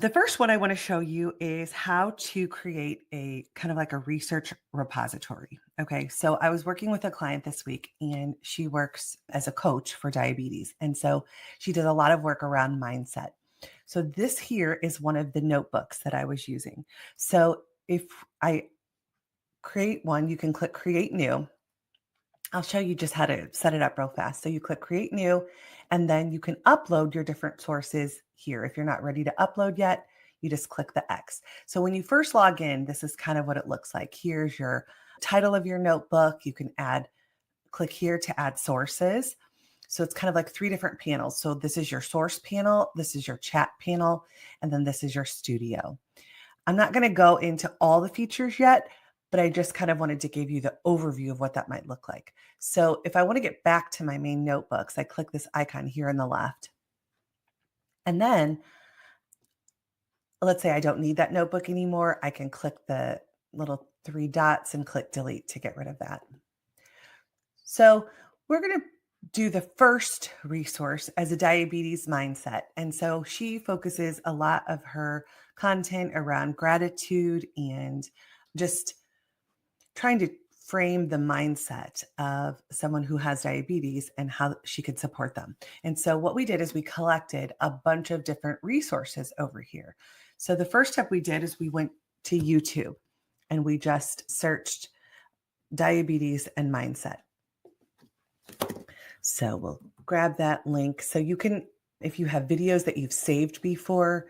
The first one I want to show you is how to create a kind of like a research repository. Okay, so I was working with a client this week and she works as a coach for diabetes. And so she does a lot of work around mindset. So this here is one of the notebooks that I was using. So if I create one, you can click create new. I'll show you just how to set it up real fast. So you click create new, and then you can upload your different sources here. If you're not ready to upload yet, you just click the X. So when you first log in, this is kind of what it looks like. Here's your title of your notebook. You can click here to add sources. So it's kind of like three different panels. So this is your source panel, this is your chat panel, and then this is your studio. I'm not going to go into all the features yet, but I just kind of wanted to give you the overview of what that might look like. So if I want to get back to my main notebooks, I click this icon here on the left. And then let's say I don't need that notebook anymore. I can click the little three dots and click delete to get rid of that. So we're going to do the first resource as a diabetes mindset. And so she focuses a lot of her content around gratitude and just trying to frame the mindset of someone who has diabetes and how she could support them. And so what we did is we collected a bunch of different resources over here. So the first step we did is we went to YouTube and we just searched diabetes and mindset. So we'll grab that link. So you can, if you have videos that you've saved before,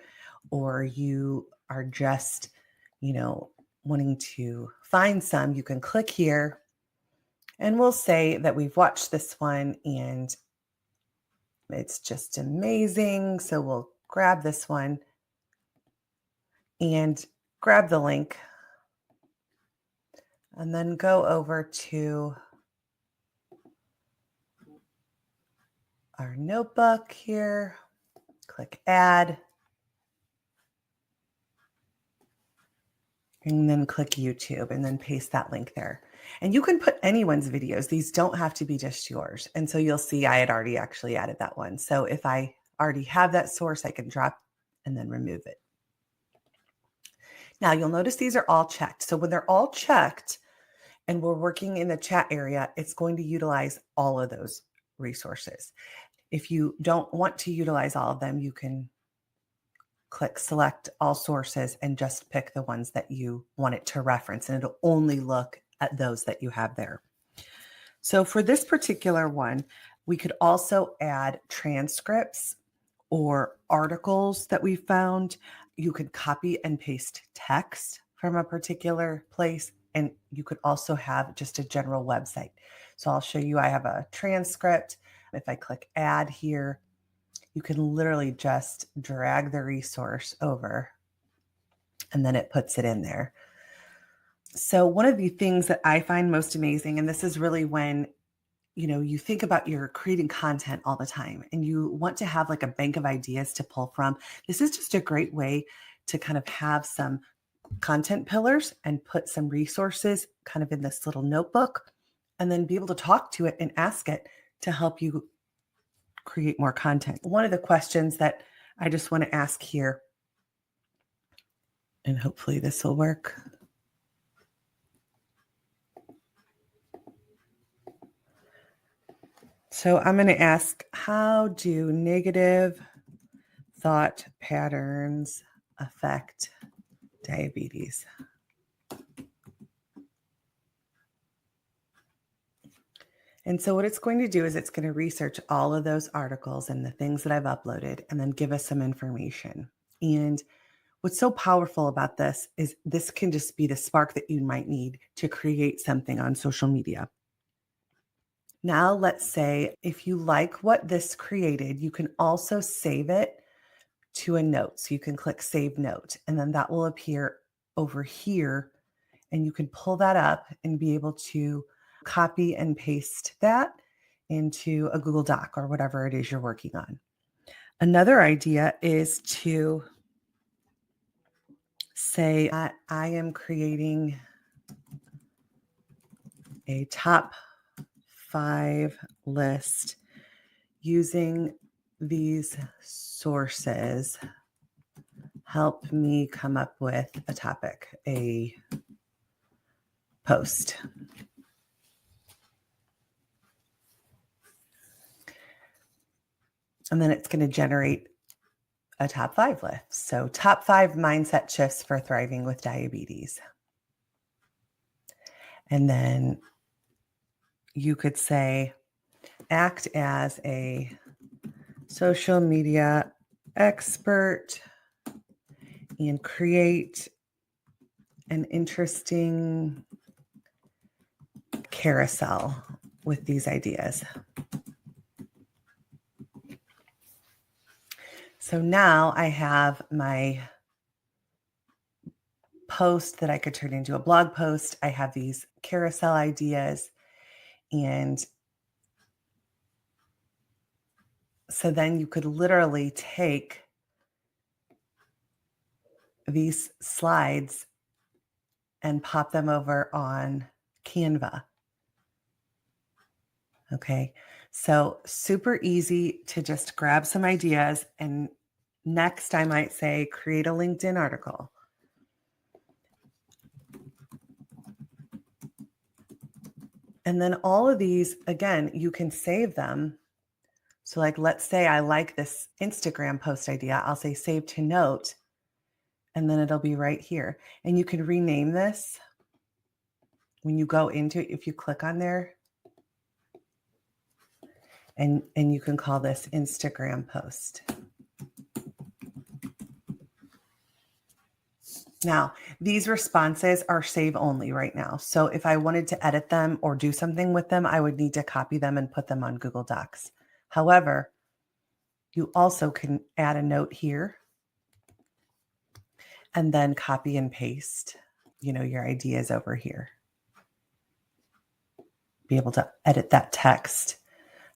or you are just, wanting to find some, you can click here and we'll say that we've watched this one and it's just amazing. So we'll grab this one and grab the link and then go over to our notebook here, click add, and then click YouTube and then paste that link there. And you can put anyone's videos. These don't have to be just yours. And so you'll see I had already actually added that one. So if I already have that source, I can drop and then remove it. Now you'll notice these are all checked. So when they're all checked and we're working in the chat area, it's going to utilize all of those resources. If you don't want to utilize all of them, you can click select all sources and just pick the ones that you want it to reference, and it'll only look at those that you have there. So for this particular one, we could also add transcripts or articles that we found. You could copy and paste text from a particular place, and you could also have just a general website. So I'll show you, I have a transcript. If I click add here, you can literally just drag the resource over and then it puts it in there. So one of the things that I find most amazing, and this is really when, you think about you're creating content all the time and you want to have like a bank of ideas to pull from. This is just a great way to kind of have some content pillars and put some resources kind of in this little notebook and then be able to talk to it and ask it to help you create more content. One of the questions that I just want to ask here, and hopefully this will work. So I'm going to ask, how do negative thought patterns affect diabetes? And so what it's going to do is it's going to research all of those articles and the things that I've uploaded and then give us some information. And what's so powerful about this is this can just be the spark that you might need to create something on social media. Now, let's say if you like what this created, you can also save it to a note. So you can click save note, and then that will appear over here, and you can pull that up and be able to copy and paste that into a Google Doc or whatever it is you're working on. Another idea is to say that I am creating a top 5 list using these sources. help me come up with a topic, a post. And then it's going to generate a top 5 list. So top 5 mindset shifts for thriving with diabetes. And then you could say, act as a social media expert and create an interesting carousel with these ideas. So now I have my post that I could turn into a blog post. I have these carousel ideas. And so then you could literally take these slides and pop them over on Canva. Okay, so super easy to just grab some ideas. And next I might say, create a LinkedIn article. And then all of these, again, you can save them. So like, let's say I like this Instagram post idea. I'll say save to note, and then it'll be right here. And you can rename this when you go into it. If you click on there, and you can call this Instagram post. Now, these responses are save only right now. So if I wanted to edit them or do something with them, I would need to copy them and put them on Google Docs. However, you also can add a note here and then copy and paste, your ideas over here. Be able to edit that text